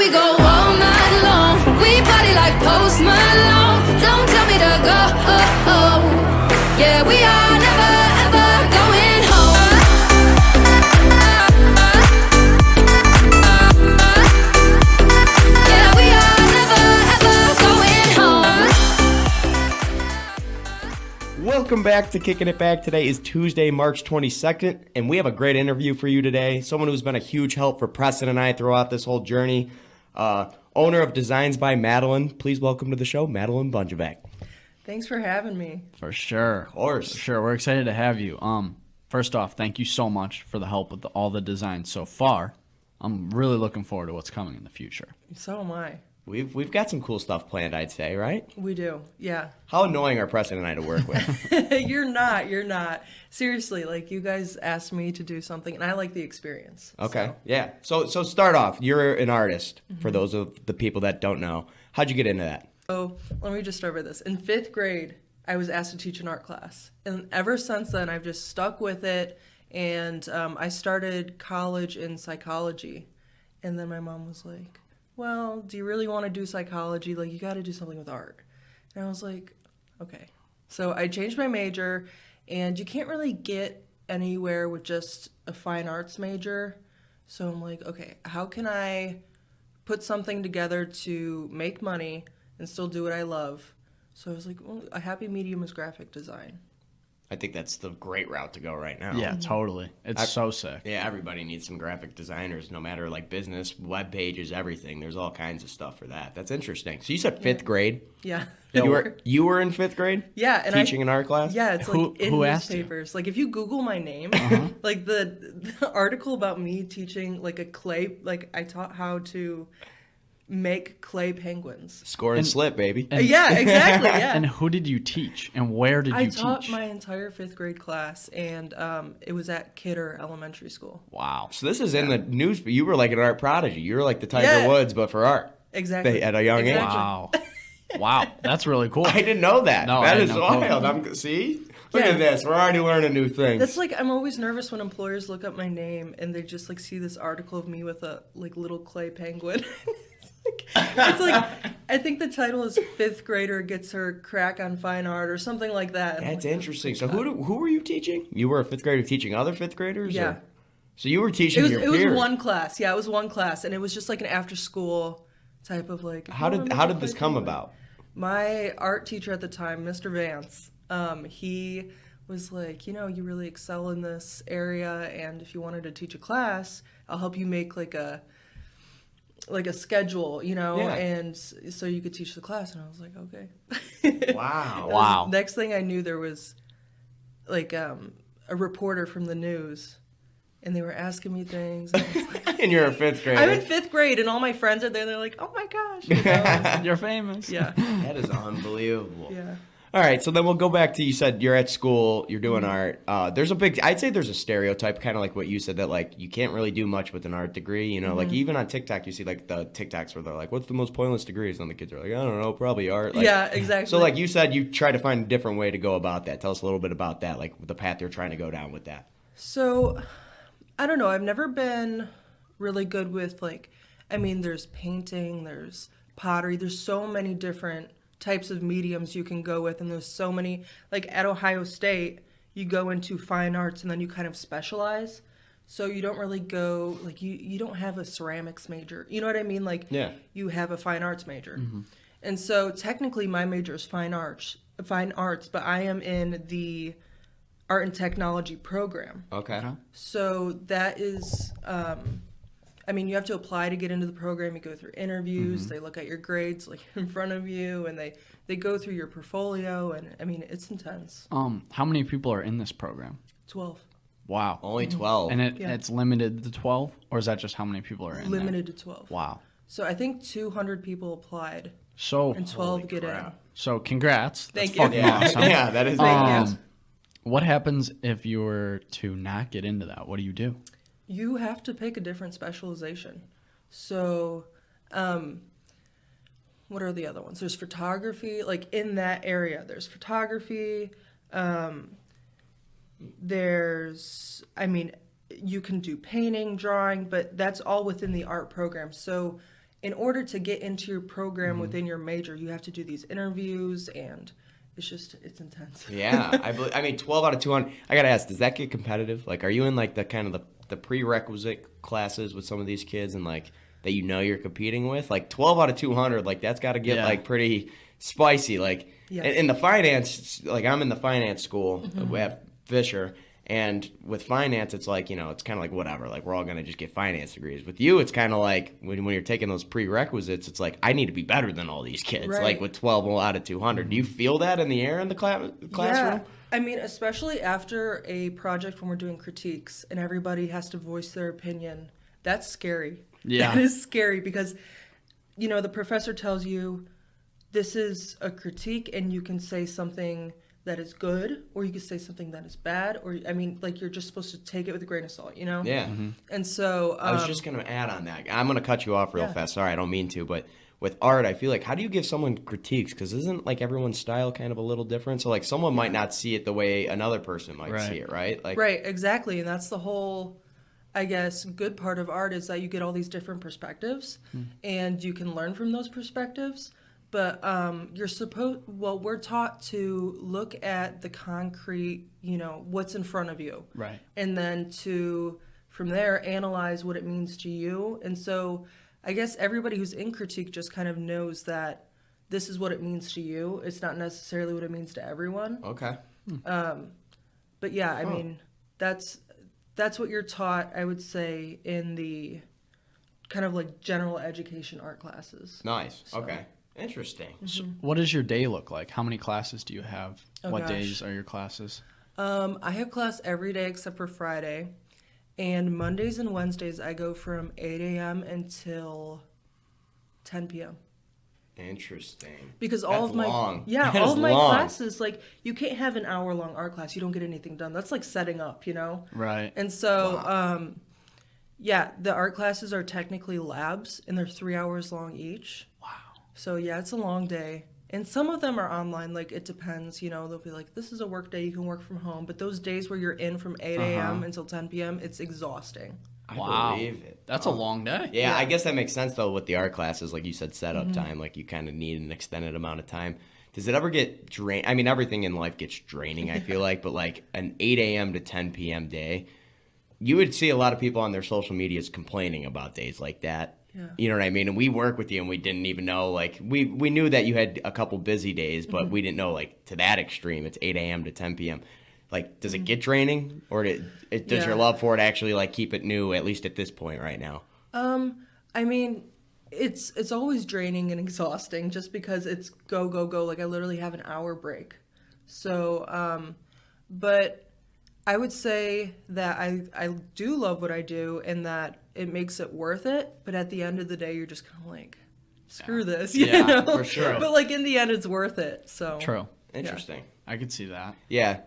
we go all night long. We party like Post Malone. Don't tell me to go. Yeah, we are never ever going home. Yeah, we are never ever going home. Welcome back to Kicking It Back. Today is Tuesday, March 22nd, and we have a great interview for you today. Someone who's been a huge help for Preston and I throughout this whole journey. Owner of Designs by Madalyn. Please welcome to the show, Madalyn Bunjevac. Thanks for having me. For sure. Of course. For sure. We're excited to have you. First off, thank you so much for the help with all the designs so far. I'm really looking forward to what's coming in the future. So am I. We've got some cool stuff planned, I'd say, right? We do, yeah. How annoying are Preston and I to work with? You're not. Seriously, like, you guys asked me to do something, and I like the experience. Okay, yeah. So start off. You're an artist, for those of the people that don't know. How'd you get into that? So let me just start with this. In 5th grade, I was asked to teach an art class. And ever since then, I've just stuck with it. And I started college in psychology. And then my mom was like, well, do you really want to do psychology? Like, you got to do something with art. And I was like, okay. So I changed my major. And you can't really get anywhere with just a fine arts major. So I'm like, okay, how can I put something together to make money and still do what I love? So I was like, well, a happy medium is graphic design. I think that's the great route to go right now. Yeah, totally. It's so sick. Yeah, everybody needs some graphic designers, no matter like business, web pages, everything. There's all kinds of stuff for that. That's interesting. So you said 5th grade. Yeah. You were in 5th grade? Yeah. And teaching an art class? Yeah, it's like in who asked newspapers. Like, if you Google my name, like the article about me teaching like a clay, like I taught how to make clay penguins. Score and slip, baby. Yeah, exactly. Yeah. And who did you teach? And where did you teach? I taught my entire 5th grade class, and it was at Kidder Elementary School. Wow. So this is in the news. You were like an art prodigy. You were like the Tiger Woods, but for art. Exactly. At a young age. Wow. Wow. That's really cool. I didn't know that. No, that I is didn't know. wild. See? Look at this. We're already learning new things. That's like, I'm always nervous when employers look up my name and they just like see this article of me with a like little clay penguin. It's like, I think the title is 5th grader gets her crack on fine art or something like that. That's interesting. So who were you teaching? You were a 5th grader teaching other 5th graders? Yeah. Or? So you were teaching your peers. It was one class. Yeah, it was one class, and it was just like an after school type of like. How did this come about? My art teacher at the time, Mr. Vance, he was like, you really excel in this area, and if you wanted to teach a class, I'll help you make like a schedule, and so you could teach the class. And I was like, okay. Wow. Next thing I knew, there was like a reporter from the news, and they were asking me things. And, I was like, and you're a 5th grader. I'm in 5th grade, and all my friends are there. They're like, oh my gosh. You're famous. Yeah. That is unbelievable. Yeah. All right, so then we'll go back to, you said you're at school, you're doing art. I'd say there's a stereotype, kind of like what you said, that like you can't really do much with an art degree. Like even on TikTok, you see like the TikToks where they're like, what's the most pointless degrees? And the kids are like, I don't know, probably art. Like, yeah, exactly. So like you said, you try to find a different way to go about that. Tell us a little bit about that, like the path you're trying to go down with that. So, I don't know. I've never been really good with there's painting, there's pottery, there's so many different types of mediums you can go with, and there's so many, like at Ohio State you go into fine arts and then you kind of specialize, so you don't really go like you don't have a ceramics major, you know what I mean, like you have a fine arts major. And so technically my major is fine arts, but I am in the art and technology program. Okay. So that is you have to apply to get into the program. You go through interviews. They look at your grades like in front of you, and they go through your portfolio, and it's intense. How many people are in this program? 12. Wow. Only 12. And it's limited to 12, or is that just how many people are in Limited there? to 12. Wow. So I think 200 people applied, so and 12 get in. So congrats. Thank That's you. fucking awesome. Yeah, that is Thank you. What happens if you were to not get into that? What do you do? You have to pick a different specialization. So, what are the other ones? There's photography, like in that area. There's photography. You can do painting, drawing, but that's all within the art program. So, in order to get into your program within your major, you have to do these interviews, and it's intense. Yeah, I mean, 12 out of 200. I gotta ask, does that get competitive? Like, are you in like the kind of the prerequisite classes with some of these kids, and like that you're competing with? Like 12 out of 200, like that's got to get like pretty spicy. Like in the finance, like I'm in the finance school at Fisher. And with finance, it's like, it's kind of like whatever. Like, we're all going to just get finance degrees. With you, it's kind of like when you're taking those prerequisites, it's like, I need to be better than all these kids. Right. Like, with 12 out of 200. Do you feel that in the air in the classroom? Yeah. I mean, especially after a project when we're doing critiques and everybody has to voice their opinion. That's scary. Yeah. That is scary because, the professor tells you this is a critique and you can say something that is good, or you could say something that is bad, or like you're just supposed to take it with a grain of salt, Yeah. And so I was just going to add on that. I'm going to cut you off real fast. Sorry, I don't mean to, but with art, I feel like, how do you give someone critiques? Because isn't like everyone's style kind of a little different? So like someone might not see it the way another person might see it, right? Like, right, exactly, and that's the whole, I guess, good part of art is that you get all these different perspectives, and you can learn from those perspectives. But we're taught to look at the concrete, what's in front of you. Right. And then from there, analyze what it means to you. And so I guess everybody who's in critique just kind of knows that this is what it means to you. It's not necessarily what it means to everyone. Okay. But yeah, I mean, that's what you're taught, I would say, in the kind of like general education art classes. Nice. So. Okay. Interesting. So what does your day look like? How many classes do you have? Oh, what gosh. days are your classes? I have class every day except for Friday. And Mondays and Wednesdays, I go from 8 a.m. until 10 p.m. Interesting. Because all of my classes, like, you can't have an hour-long art class. You don't get anything done. That's like setting up, Right. And so, the art classes are technically labs, and they're 3 hours long each. Wow. So, yeah, it's a long day. And some of them are online. Like, it depends, they'll be like, this is a work day, you can work from home. But those days where you're in from 8 a.m. until 10 p.m., it's exhausting. I believe it. That's a long day. Yeah, I guess that makes sense, though, with the art classes. Like you said, setup time. Like, you kind of need an extended amount of time. Does it ever get drained? I mean, everything in life gets draining, I feel like. But, like, an 8 a.m. to 10 p.m. day, you would see a lot of people on their social medias complaining about days like that. Yeah. You know what I mean? And we work with you, and we didn't even know, like, we knew that you had a couple busy days, but we didn't know, like, to that extreme. It's 8 a.m. to 10 p.m. Like, does it get draining, or does your love for it actually, like, keep it new, at least at this point right now? I mean, it's always draining and exhausting just because it's go, go, go. Like, I literally have an hour break. So, but I would say that I do love what I do and that it makes it worth it. But at the end of the day, you're just kind of like, screw this, you know? For sure. But, like, in the end, it's worth it. So True. Interesting. I could see that. Yeah.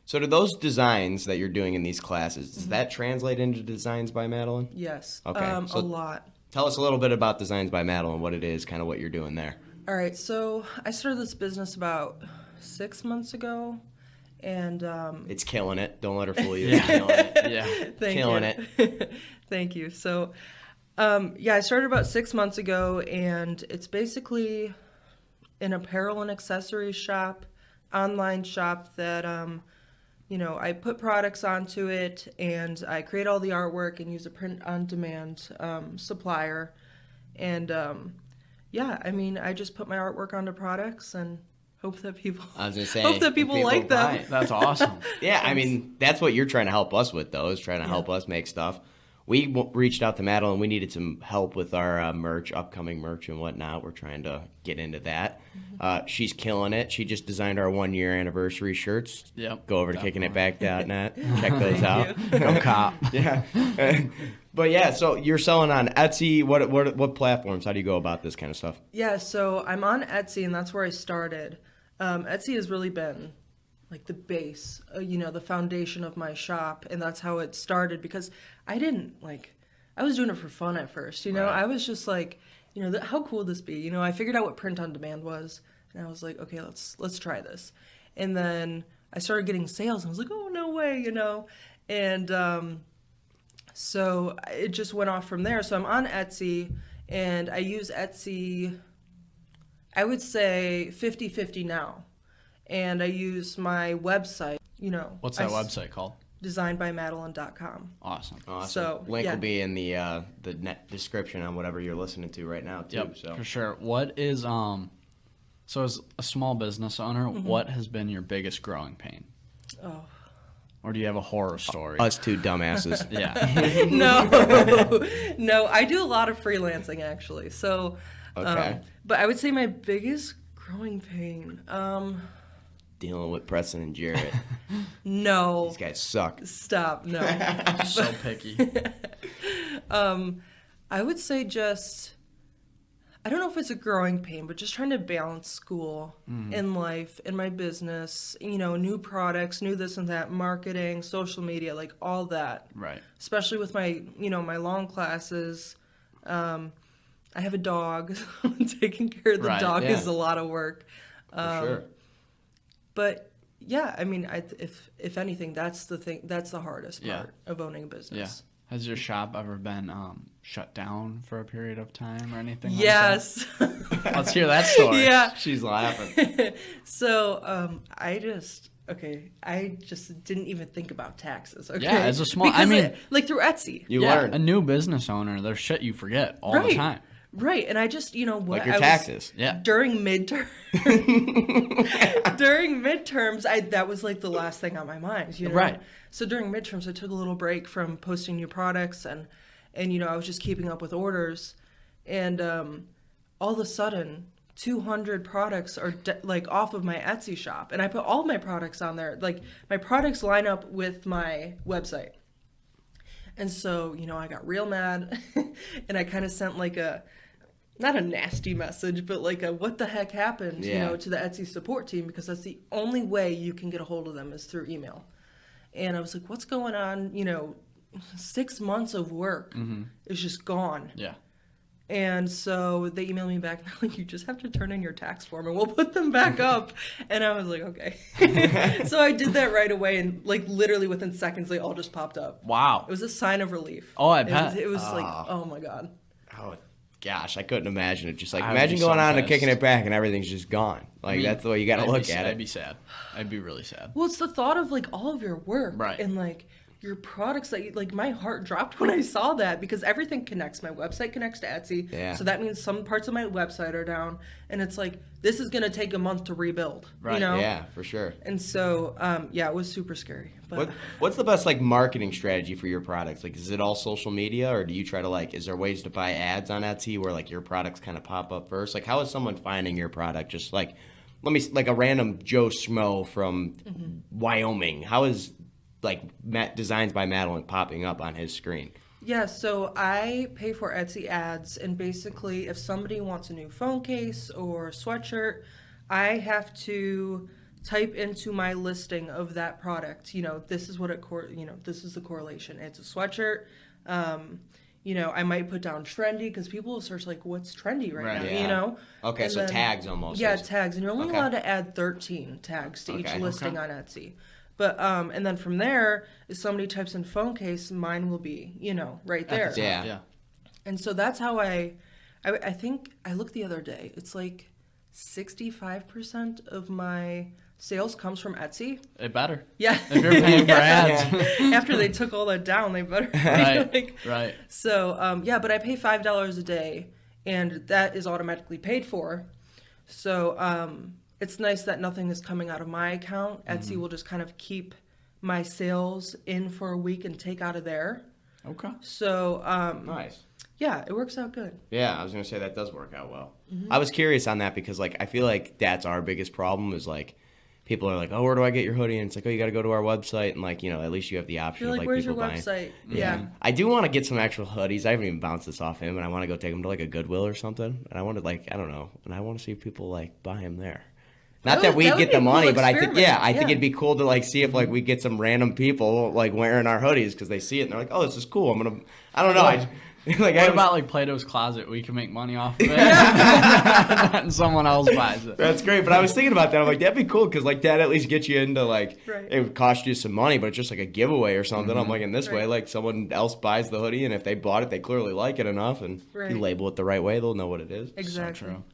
So do those designs that you're doing in these classes, does that translate into Designs by Madalyn? Yes. Okay. So a lot. Tell us a little bit about Designs by Madalyn, what it is, kind of what you're doing there. All right. So I started this business about 6 months ago. And it's killing it. Don't let her fool you. Yeah. It's killing it. Yeah. Killing it. Thank you. So, I started about 6 months ago, and it's basically an apparel and accessories shop, online shop that, I put products onto it, and I create all the artwork and use a print-on-demand supplier. And, I just put my artwork onto products and hope that people like them. That's awesome. Yeah, I mean, that's what you're trying to help us with, though, is trying to help us make stuff. We reached out to Madalyn. We needed some help with our merch, upcoming merch and whatnot. We're trying to get into that. She's killing it. She just designed our 1-year anniversary shirts. Yep. Go over to kickingitback.net. Check those out. Go cop. Yeah. But yeah, so you're selling on Etsy. What platforms? How do you go about this kind of stuff? Yeah, so I'm on Etsy, and that's where I started. Etsy has really been like the base, the foundation of my shop, and that's how it started because I was doing it for fun at first, Right. I was just like, how cool would this be? I figured out what print on demand was, and I was like, okay, let's try this. And then I started getting sales, and I was like, oh, no way, and so it just went off from there. So I'm on Etsy, And I use Etsy, I would say 50-50 now. And I use my website, What's that website called? designedbymadalyn.com. Awesome. So, link yeah. will be in the net description on whatever you're listening to right now too. Yep, So for sure. What is so as a small business owner, what has been your biggest growing pain? Oh. Or do you have a horror story? us two dumbasses. Yeah. No, I do a lot of freelancing actually. So, Okay. but I would say my biggest growing pain, Dealing with Preston and Jaret. no, These guys suck. stop, no. So picky. I would say just, I don't know if it's a growing pain, but just trying to balance school and life and my business, new products, new this and that, marketing, social media, like all that. Right. Especially with my, my long classes. I have a dog. So taking care of the Right, dog yeah. is a lot of work. For sure. But yeah, I mean, if anything, that's the thing. That's the hardest part of owning a Yeah. business. Has your shop ever been shut down for a period of time or anything Yes. like that? Let's hear that story. Yeah. She's laughing. So I just didn't even think about taxes. Okay. Yeah, as a small- Because like through Etsy. You Yeah, learn. a new business owner, there's shit you forget all the Right. time. Right, and I just, what Like your I was- taxes. Yeah. during midterms, that was like the last thing on my mind, Right. So during midterms, I took a little break from posting new products, and I was just keeping up with orders, and all of a sudden, 200 products are like off of my Etsy shop, and I put all my products on there. Like my products line up with my website, and so I got real mad, and I kind of sent like not a nasty message, but like a what the heck happened, Yeah. to the Etsy support team, because that's the only way you can get a hold of them is through email. And I was like, what's going on? 6 months of work is just gone. Yeah. And so they emailed me back, and they're like, you just have to turn in your tax form and we'll put them back up. And I was like, okay. So I did that right away, and like literally within seconds, they all just popped up. Wow. It was a sign of relief. Oh, I It bet. was, it was like, oh my God. Oh gosh, I couldn't imagine it. Just like I would imagine be going so on and pissed. kicking it back and everything's just gone. Like that's the way you got to look at I'd it. be sad. I'd be really sad. Well, it's the thought of like all of your work Right. and like your products that like my heart dropped when I saw that, because everything connects. My website connects to Etsy. Yeah. So that means some parts of my website are down, and it's like this is gonna take a month to rebuild. Right. Yeah, for sure. And so it was super scary. But What's the best like marketing strategy for your products? Like, is it all social media, or do you try to like? Is there ways to buy ads on Etsy where like your products kind of pop up first? Like, how is someone finding your product? Just like, like a random Joe Schmo from Wyoming. How is like Designs by Madalyn popping up on his screen? yeah, so I pay for Etsy ads, and basically if somebody wants a new phone case or sweatshirt, I have to type into my listing of that product, this is what this is the correlation. It's a sweatshirt. I might put down trendy, because people will search like what's trendy right now, Yeah. Okay, And so tags almost. Yeah, tags, and you're only Okay. allowed to add 13 tags to each Okay. listing on Etsy. But and then from there, if somebody types in phone case, mine will be right there. Yeah. Yeah. And so that's how I think I looked the other day. It's like 65% of my sales comes from Etsy. It better. Yeah. If you're paying for ads. After they took all that down, they better. Right. Right. So but I pay $5 a day, and that is automatically paid for. So it's nice that nothing is coming out of my account. Etsy will just kind of keep my sales in for a week and take out of there. Okay. So Nice. yeah, it works out good. Yeah, I was gonna say that does work out well. I was curious on that because like I feel like that's our biggest problem is like people are like, oh, where do I get your hoodie? And it's like, oh, you got to go to our website, and like at least you have the option You're of like, like where's your people buying. website? Yeah. I do want to get some actual hoodies. I haven't even bounced this off him, and I want to go take them to like a Goodwill or something. And I want to I don't know, and I want to see if people like buy them there. Not that we that would get be the a cool money, but I think experiment. I think it'd be cool to like see if like we get some random people like wearing our hoodies because they see it and they're like, oh, this is cool. I don't know. Like, What about like Plato's Closet? We can make money off of it, and someone else buys it. That's great, but I was thinking about that. I'm like, that'd be cool because like that at least gets you into like Right. it would cost you some money, but it's just like a giveaway or something. I'm like, in this way, like someone else buys the hoodie, and if they bought it, they clearly like it enough, and if Right. you label it the right way, they'll know what it is. Exactly. True.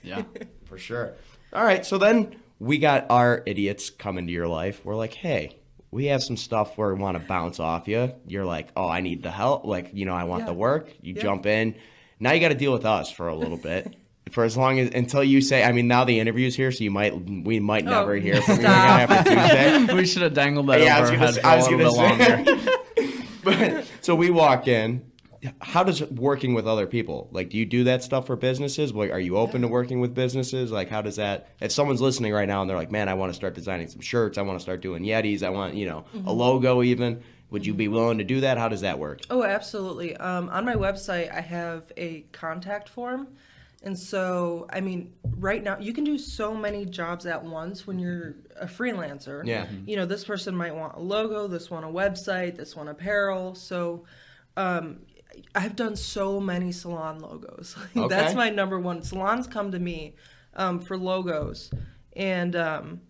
Yeah. For sure. All right, so then we got our idiots come into your life. We're like, hey, we have some stuff where we want to bounce off you. You're like, oh, I need the help. Like, I want Yeah. the work. You Yeah. jump in. Now you got to deal with us for a little bit. For as long as until you say, I mean, now the interview's here, so we might never hear from you again after Tuesday. We should have dangled that Yeah, I over was our gonna head say- for I a was little gonna bit say. longer. But so we walk in. How does working with other people? Like, do you do that stuff for businesses? Like, are you open to working with businesses? Like, how does that? If someone's listening right now and they're like, man, I want to start designing some shirts. I want to start doing Yetis. I want, a logo even. Would you be willing to do that? How does that work? Oh, absolutely. On my website, I have a contact form. And so, I mean, right now, you can do so many jobs at once when you're a freelancer. Yeah. This person might want a logo, this one a website, this one apparel. So, I've done so many salon logos. Okay. That's my number one. Salons come to me for logos. And I'm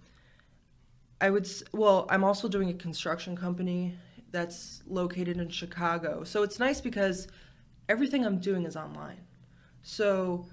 also doing a construction company that's located in Chicago. So it's nice because everything I'm doing is online. So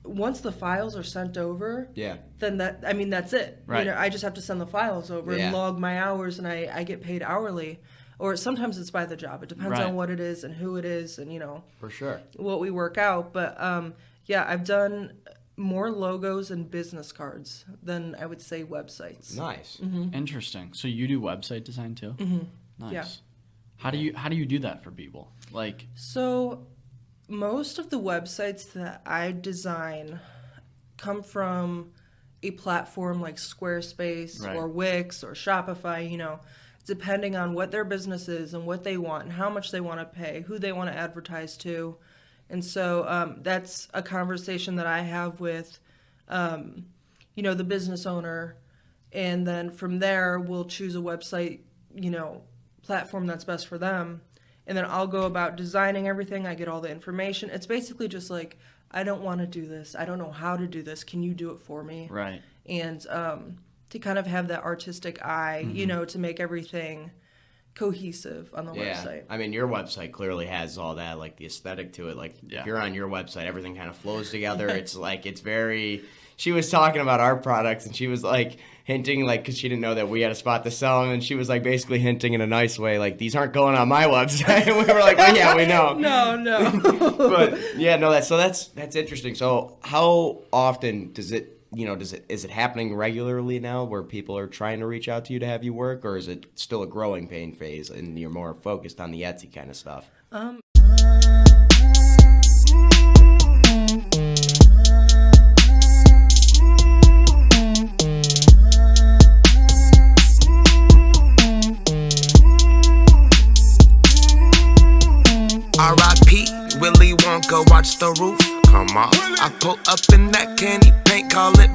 once the files are sent over, Yeah. then that's it. Right. I just have to send the files over Yeah. and log my hours, and I get paid hourly. Or sometimes it's by the job. It depends Right. on what it is and who it is and, For sure. what we work out. But, I've done more logos and business cards than I would say websites. Nice. Interesting. So you do website design too? Mm-hmm. Nice. Yeah. How do you do that for people? Like, So most of the websites that I design come from a platform like Squarespace Right. or Wix or Shopify, depending on what their business is and what they want and how much they want to pay, who they want to advertise to. And so that's a conversation that I have with, the business owner. And then from there, we'll choose a website, platform that's best for them. And then I'll go about designing everything. I get all the information. It's basically just like, I don't want to do this. I don't know how to do this. Can you do it for me? right. And to kind of have that artistic eye, to make everything cohesive on the Yeah. website. I mean, your website clearly has all that, like the aesthetic to it. Like, Yeah. if you're on your website, everything kind of flows together. It's like, it's very. She was talking about our products, and she was like hinting, like, because she didn't know that we had a spot to sell them, and she was like basically hinting in a nice way, like, these aren't going on my website. And we were like, oh yeah, we know. No. But yeah, no, that's interesting. So how often does it? Is it happening regularly now where people are trying to reach out to you to have you work, or is it still a growing pain phase and you're more focused on the Etsy kind of stuff? R.I.P. Willy Wonka, watch the roof come off. I pull up in that candy paint, call it